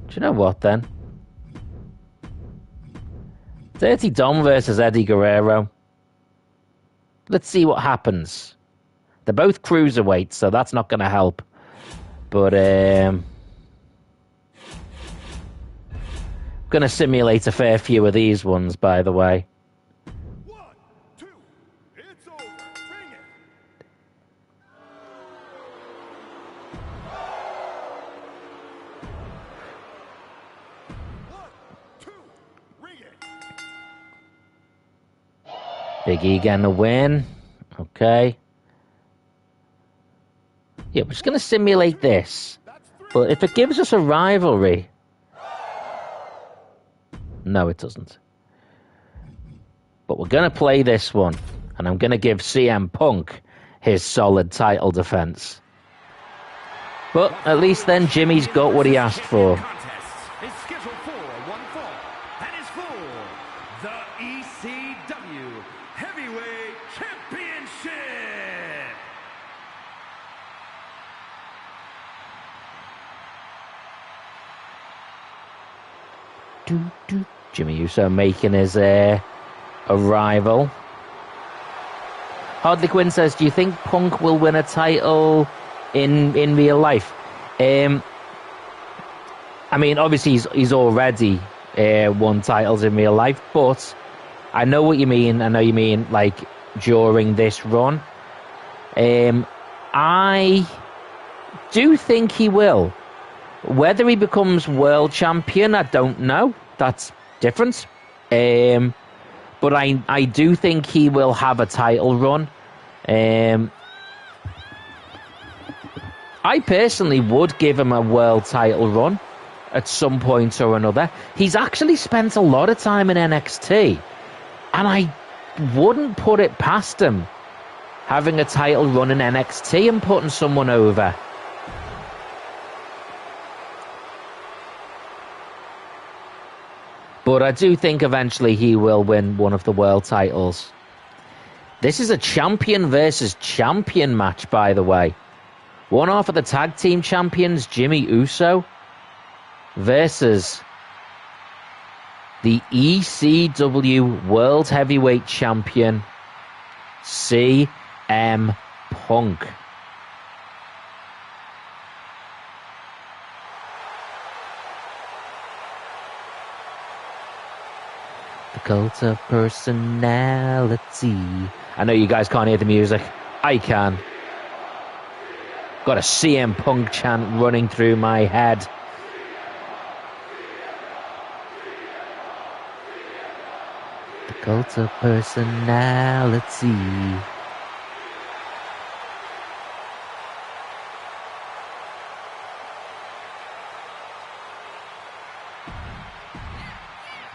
Do you know what then? Dirty Dom versus Eddie Guerrero. Let's see what happens. They're both cruiserweights, so that's not going to help. But I'm going to simulate a fair few of these ones, by the way. 1, 2, it's over. Bring it. Big E getting a win. Okay. Yeah, we're just going to simulate this. But if it gives us a rivalry... No, it doesn't. But we're going to play this one. And I'm going to give CM Punk his solid title defense. But at least then Jimmy's got what he asked for. Jimmy Uso making his arrival. Hardly Quinn says, do you think Punk will win a title in real life? I mean, obviously he's already won titles in real life, but I know what you mean. I know you mean like during this run. I do think he will. Whether he becomes world champion, I don't know. That's different. But I do think he will have a title run. I personally would give him a world title run at some point or another. He's actually spent a lot of time in NXT, and I wouldn't put it past him having a title run in NXT and putting someone over. But I do think eventually he will win one of the world titles. This is a champion versus champion match, by the way. One half of the tag team champions, Jimmy Uso, versus the ECW World Heavyweight Champion, CM Punk. The cult of personality. I know you guys can't hear the music. I can. Got a CM Punk chant running through my head. The cult of personality.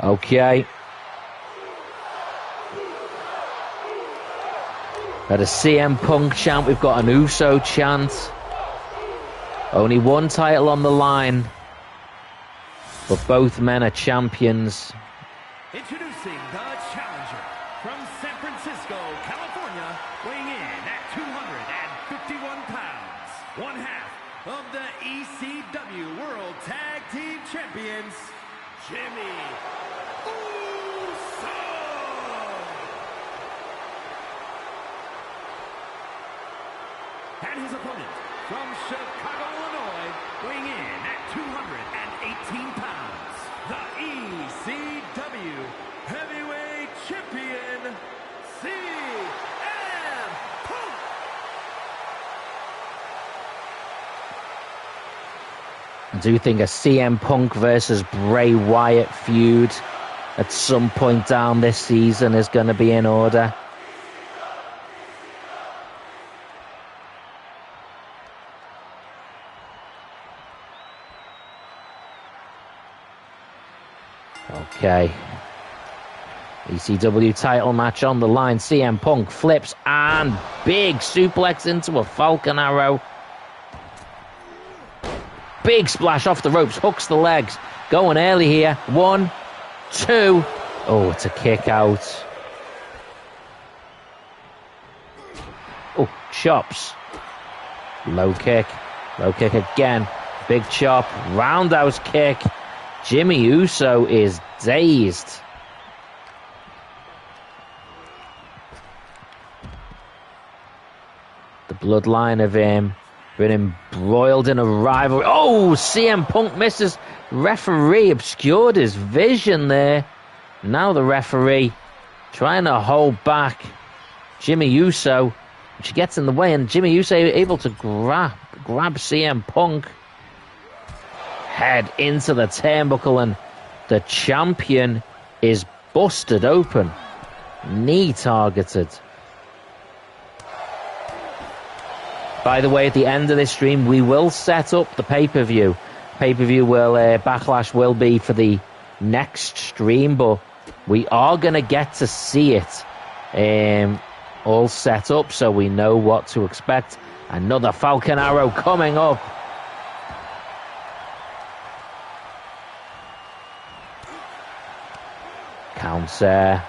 Okay. Got a CM Punk chant. We've got an Uso chant. Only one title on the line, but both men are champions. Introducing the challenger from San Francisco, California, weighing in at 251 pounds, one half of the ECW World Tag Team Champions, Jimmy Uso. And his opponent from Chicago, Illinois, weighing in at 218 pounds, the ECW Heavyweight Champion, CM Punk. I do think a CM Punk versus Bray Wyatt feud at some point down this season is going to be in order. Okay. ECW title match on the line. CM Punk flips and big suplex into a Falcon Arrow. Big splash off the ropes, hooks the legs. Going early here. 1, 2. Oh, it's a kick out. Oh, chops. Low kick. Low kick again. Big chop. Roundhouse kick. Jimmy Uso is dazed. The bloodline of him been embroiled in a rivalry. Oh, CM Punk misses. Referee obscured his vision there. Now the referee trying to hold back Jimmy Uso. She gets in the way, and Jimmy Uso able to grab CM Punk. Head into the turnbuckle, and the champion is busted open. Knee targeted. By the way, at the end of this stream, we will set up the pay-per-view. Pay-per-view will, Backlash will be for the next stream, but we are going to get to see it all set up so we know what to expect. Another Falcon Arrow coming up. Counter.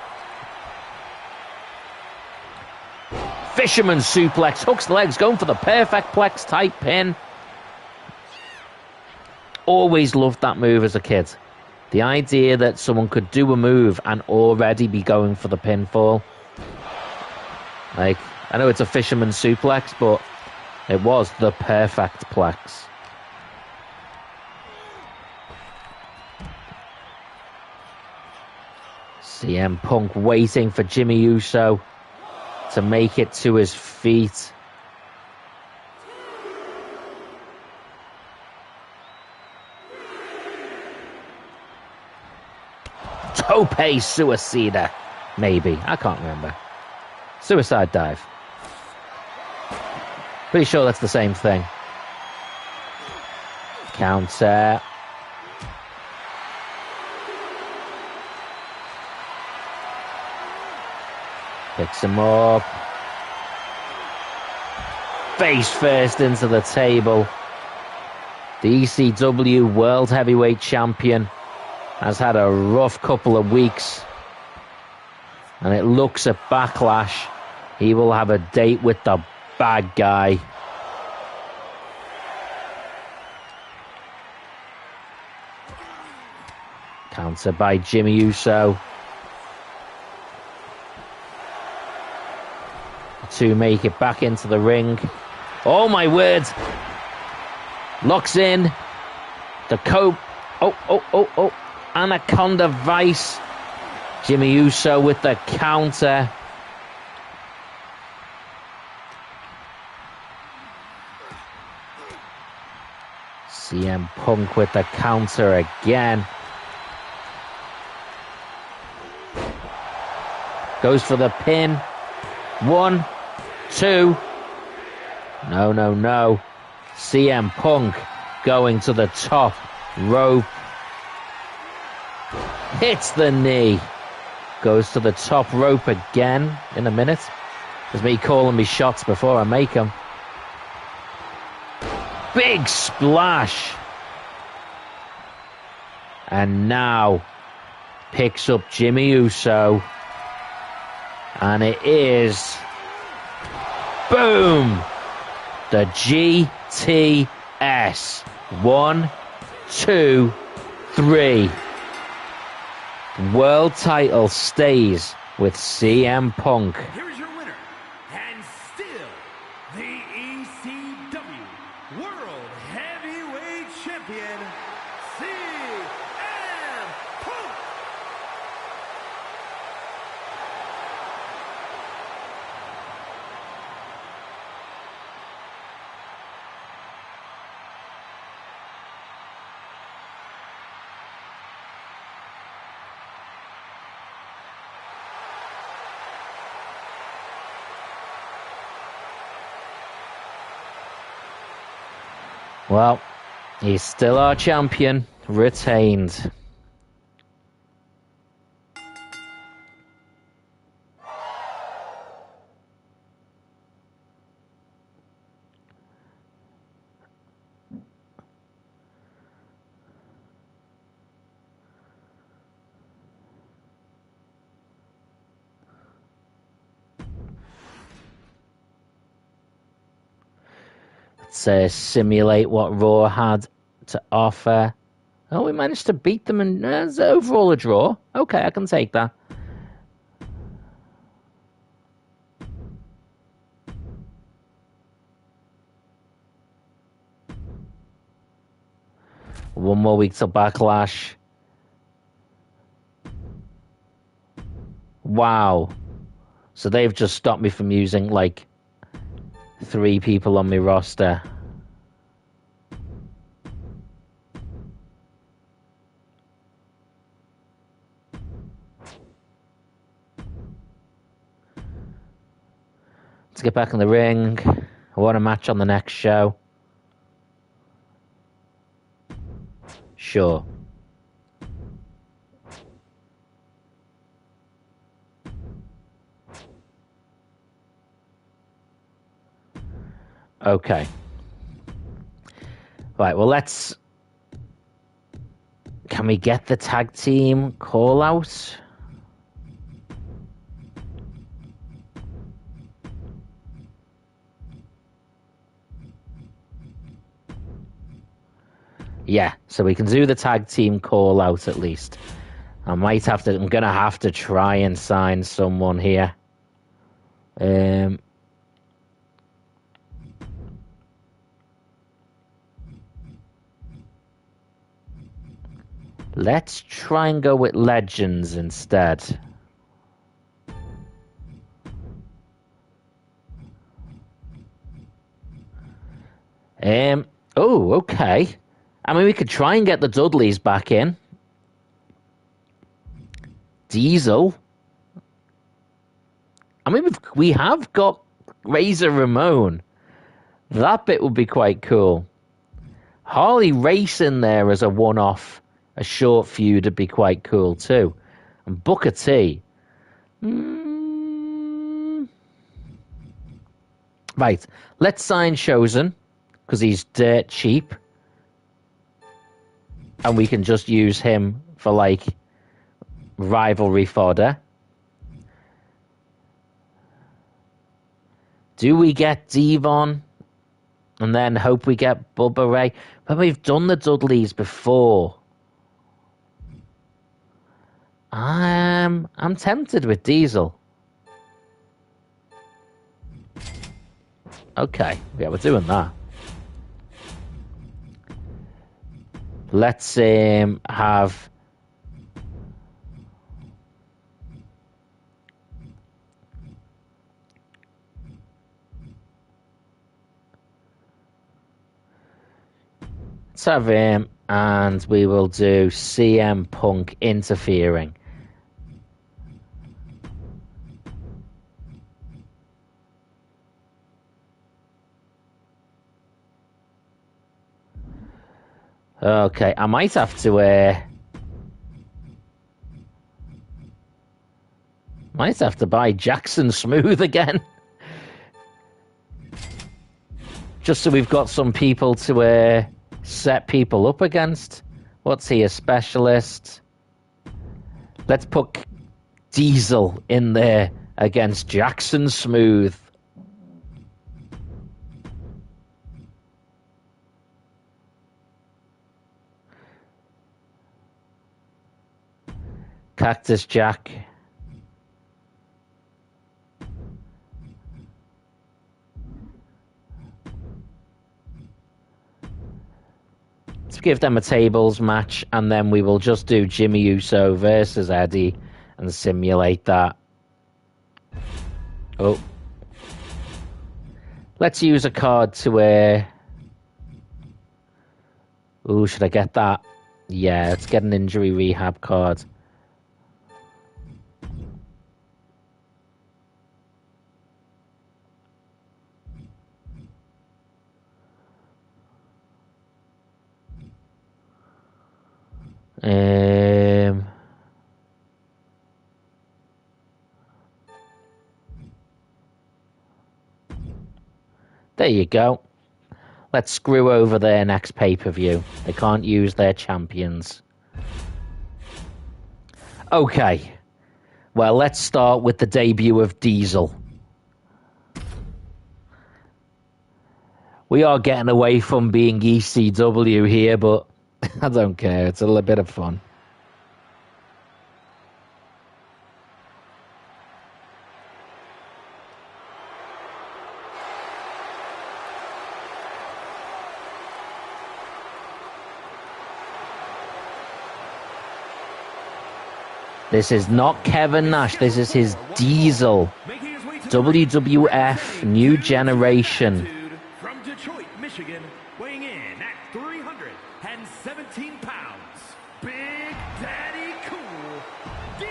Fisherman suplex, hooks the legs, going for the perfect plex type pin. Always loved that move as a kid. The idea that someone could do a move and already be going for the pinfall. Like, I know it's a fisherman suplex, but it was the perfect plex. CM Punk waiting for Jimmy Uso to make it to his feet. Tope Suicida, maybe. I can't remember. Suicide dive. Pretty sure that's the same thing. Counter. Picks him up. Face first into the table. The ECW World Heavyweight Champion has had a rough couple of weeks. And it looks at Backlash. He will have a date with the bad guy. Counter by Jimmy Uso. To make it back into the ring. Oh my word! Locks in. The cope. Oh. Anaconda Vice. Jimmy Uso with the counter. CM Punk with the counter again. Goes for the pin. 1, 2. No. CM Punk going to the top rope. Hits the knee. Goes to the top rope again in a minute. There's me calling me shots before I make them. Big splash. And now picks up Jimmy Uso. And it is... boom! The GTS. 1, 2, 3. World title stays with CM Punk. Here's your winner, and still the ECW World Heavyweight Champion, CM Punk. Well, he's still our champion, retained. Let's simulate what Raw had to offer. Oh, we managed to beat them, and it's overall a draw. Okay, I can take that. One more week till Backlash. Wow. So they've just stopped me from using, like, 3 people on my roster. Let's get back in the ring. I want a match on the next show. Sure. Okay. Right, well, let's... Can we get the tag team call out? Yeah, so we can do the tag team call out at least. I'm gonna have to try and sign someone here. Let's try and go with legends instead. Oh, okay. I mean, we could try and get the Dudleys back in. Diesel. I mean, we have got Razor Ramon. That bit would be quite cool. Harley Race in there as a one-off, a short feud would be quite cool too. And Booker T. Right, let's sign Chosen, because he's dirt cheap. And we can just use him for, like, rivalry fodder. Do we get Devon? And then hope we get Bubba Ray? But we've done the Dudleys before. I'm tempted with Diesel. Okay, yeah, we're doing that. Let's have... Let's have him, and we will do CM Punk interfering. Okay, I might have to buy Jackson Smooth again. Just so we've got some people to set people up against. What's he, a specialist? Let's put Diesel in there against Jackson Smooth. Cactus Jack. Let's give them a tables match, and then we will just do Jimmy Uso versus Eddie and simulate that. Oh. Let's use a card to oh, should I get that? Yeah, let's get an injury rehab card. There you go. Let's screw over their next pay-per-view. They can't use their champions. Okay. Well, let's start with the debut of Diesel. We are getting away from being ECW here, but I don't care. It's a little bit of fun. This is not Kevin Nash. This is his Diesel. WWF New Generation. From Detroit, Michigan, weighing in at 317 pounds, Big Daddy Cool D.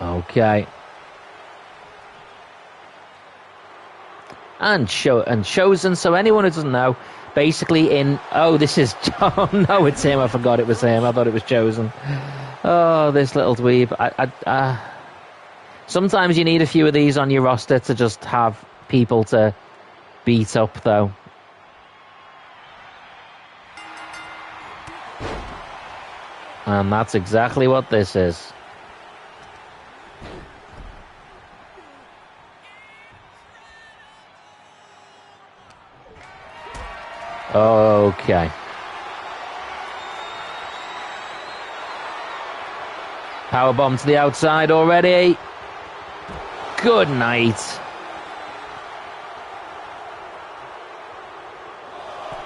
Okay. And Chosen. So anyone who doesn't know, basically this is... Oh, no, it's him. I forgot it was him. I thought it was Chosen. Oh, this little dweeb. Sometimes you need a few of these on your roster to just have people to beat up, though. And that's exactly what this is. Okay. Powerbomb to the outside already. Good night.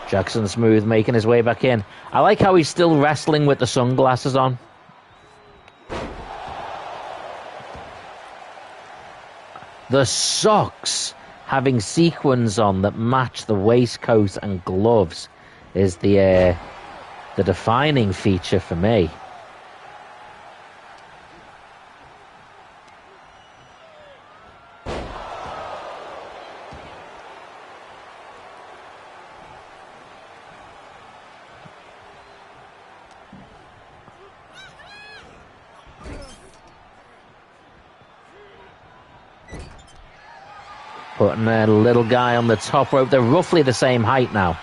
Jackson Smooth making his way back in. I like how he's still wrestling with the sunglasses on. The socks having sequins on that match the waistcoat and gloves is the defining feature for me. Putting a little guy on the top rope. They're roughly the same height now.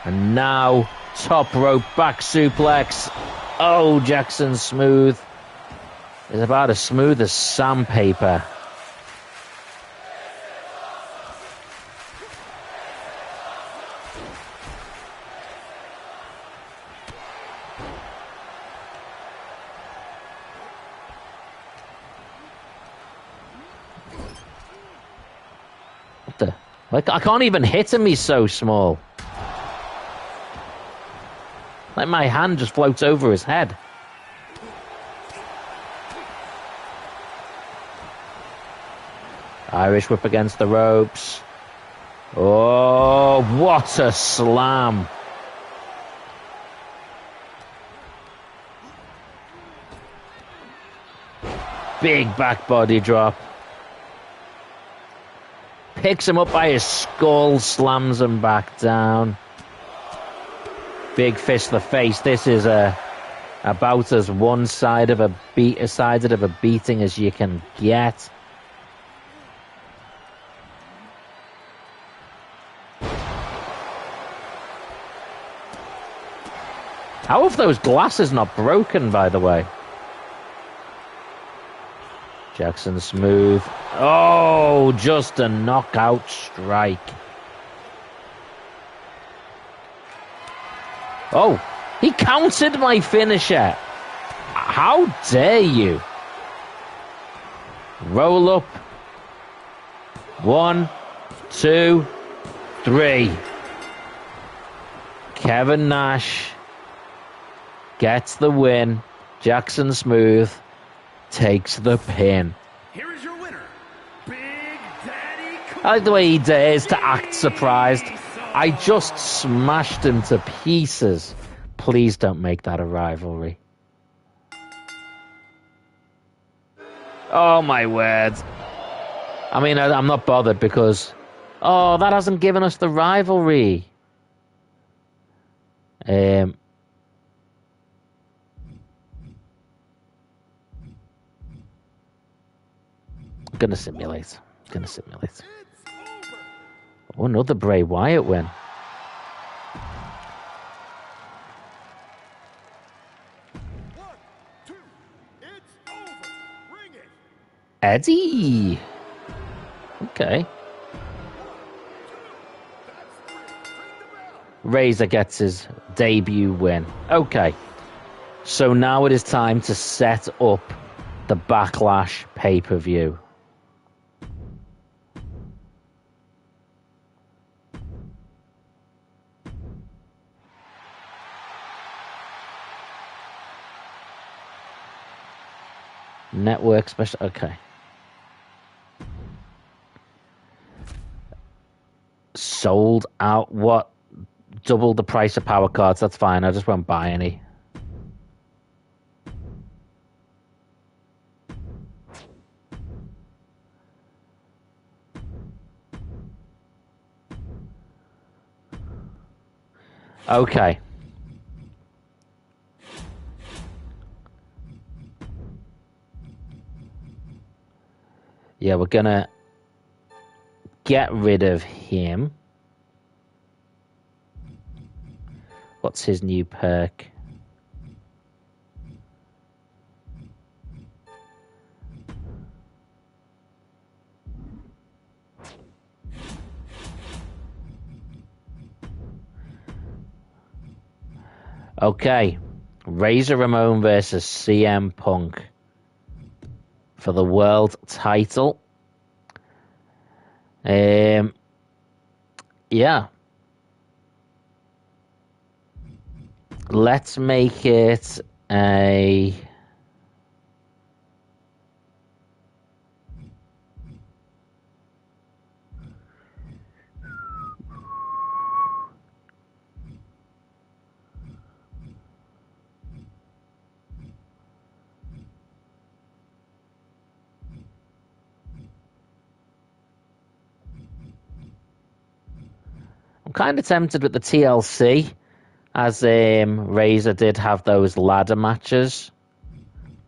And now, top rope back suplex. Oh, Jackson Smooth is about as smooth as sandpaper. Like, I can't even hit him, he's so small. Like, my hand just floats over his head. Irish whip against the ropes. Oh, what a slam. Big back body drop. Picks him up by his skull, slams him back down. Big fist to the face. This is about as one-sided of a beating as you can get. How have those glasses not broken, by the way? Jackson Smooth. Oh, just a knockout strike. Oh, he countered my finisher. How dare you? Roll up. 1, 2, 3. Kevin Nash gets the win. Jackson Smooth takes the pin. Here is your winner, Big Daddy. I like the way he dares to act surprised. I just smashed him to pieces. Please don't make that a rivalry. Oh my word. I mean, I'm not bothered because... Oh, that hasn't given us the rivalry. I'm gonna simulate. Oh, another Bray Wyatt win. Eddie. Okay. Razor gets his debut win. Okay. So now it is time to set up the Backlash pay-per-view. Network special. Okay. Sold out. What? Double the price of power cards. That's fine. I just won't buy any. Okay. Yeah, we're gonna get rid of him. What's his new perk? Okay. Razor Ramon versus CM Punk for the world title. Yeah. Let's make it a... I'm kind of tempted with the TLC, as Razor did have those ladder matches.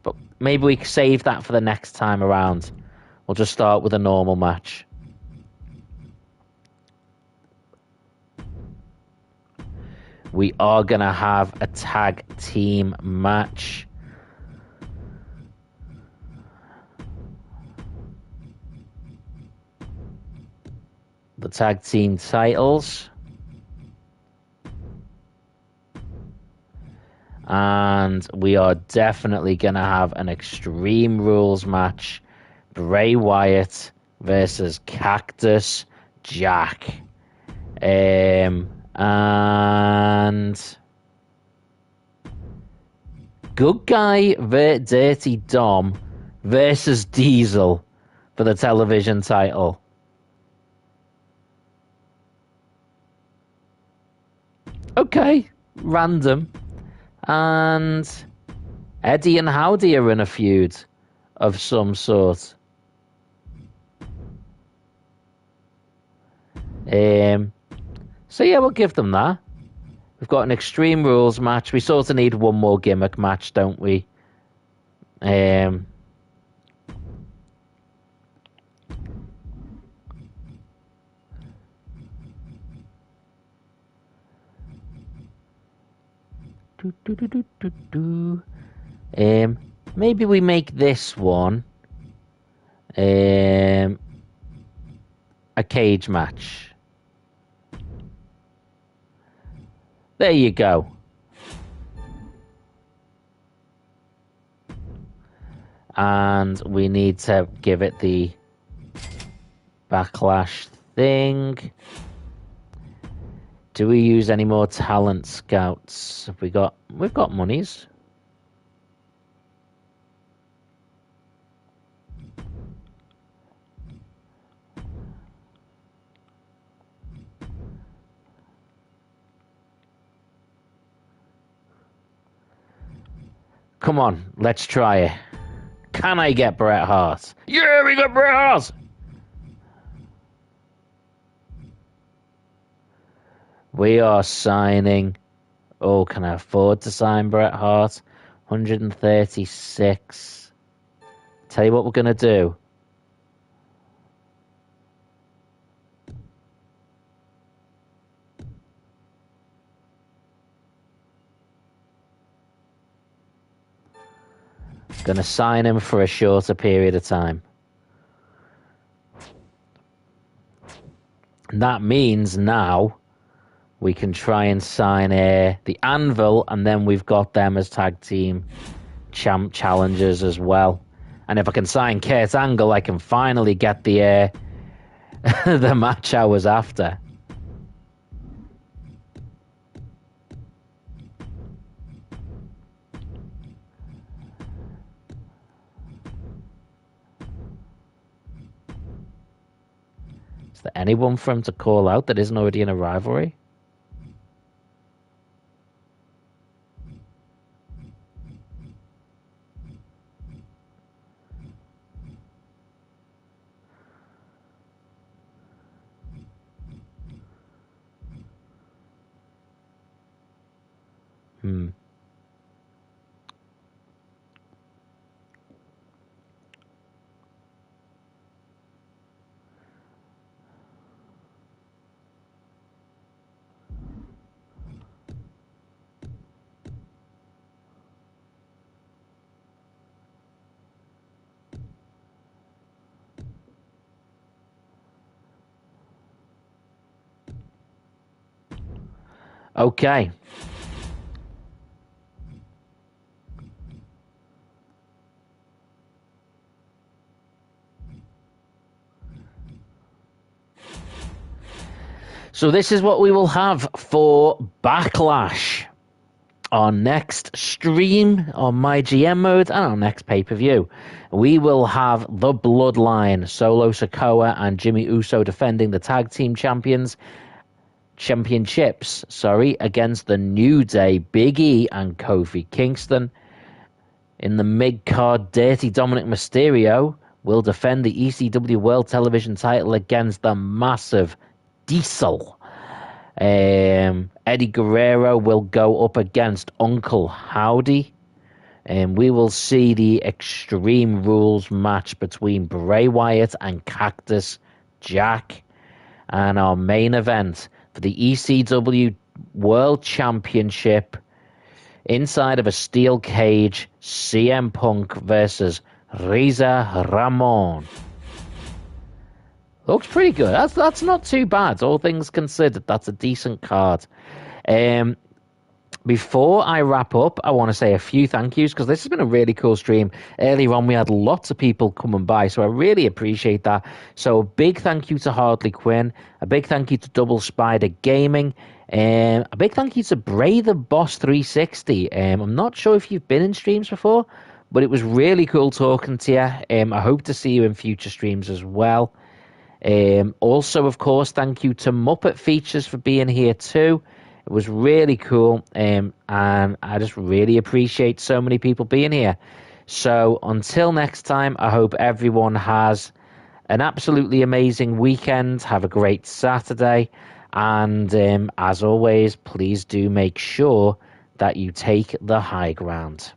But maybe we save that for the next time around. We'll just start with a normal match. We are going to have a tag team match. The tag team titles. And we are definitely going to have an Extreme Rules match. Bray Wyatt versus Cactus Jack. And Good Guy Dirty Dom versus Diesel for the television title. Okay, random. And Eddie and Howdy are in a feud of some sort. So yeah, we'll give them that. We've got an Extreme Rules match. We sort of need one more gimmick match, don't we? Maybe we make this one a cage match. There you go. And we need to give it the backlash thing. Do we use any more talent scouts? Have we got? We've got monies. Come on, let's try it. Can I get Bret Hart? Yeah, we got Bret Hart! We are signing... Oh, can I afford to sign Bret Hart? 136. Tell you what we're going to do. Going to sign him for a shorter period of time. And that means now we can try and sign the Anvil, and then we've got them as tag team champ challengers as well. And if I can sign Kurt Angle, I can finally get the the match I was after. Is there anyone for him to call out that isn't already in a rivalry? Okay. So this is what we will have for Backlash. Our next stream on MyGM Mode and our next pay-per-view. We will have the Bloodline, Solo Sikoa and Jimmy Uso defending the tag team championships, against the New Day, Big E and Kofi Kingston. In the mid-card, Dirty Dominic Mysterio will defend the ECW World Television title against the massive Diesel. Eddie Guerrero will go up against Uncle Howdy. And we will see the Extreme Rules match between Bray Wyatt and Cactus Jack. And our main event for the ECW World Championship, inside of a steel cage, CM Punk versus Reza Ramon. Looks pretty good. That's not too bad, all things considered. That's a decent card. Before I wrap up, I want to say a few thank yous, because this has been a really cool stream. Earlier on, we had lots of people coming by, so I really appreciate that. So a big thank you to Hardly Quinn, a big thank you to Double Spider Gaming, a big thank you to Bray the Boss 360. I'm not sure if you've been in streams before, but it was really cool talking to you. I hope to see you in future streams as well. Also, of course, thank you to Muppet Features for being here too. It was really cool, and I just really appreciate so many people being here. So until next time, I hope everyone has an absolutely amazing weekend. Have a great Saturday, and as always, please do make sure that you take the high ground.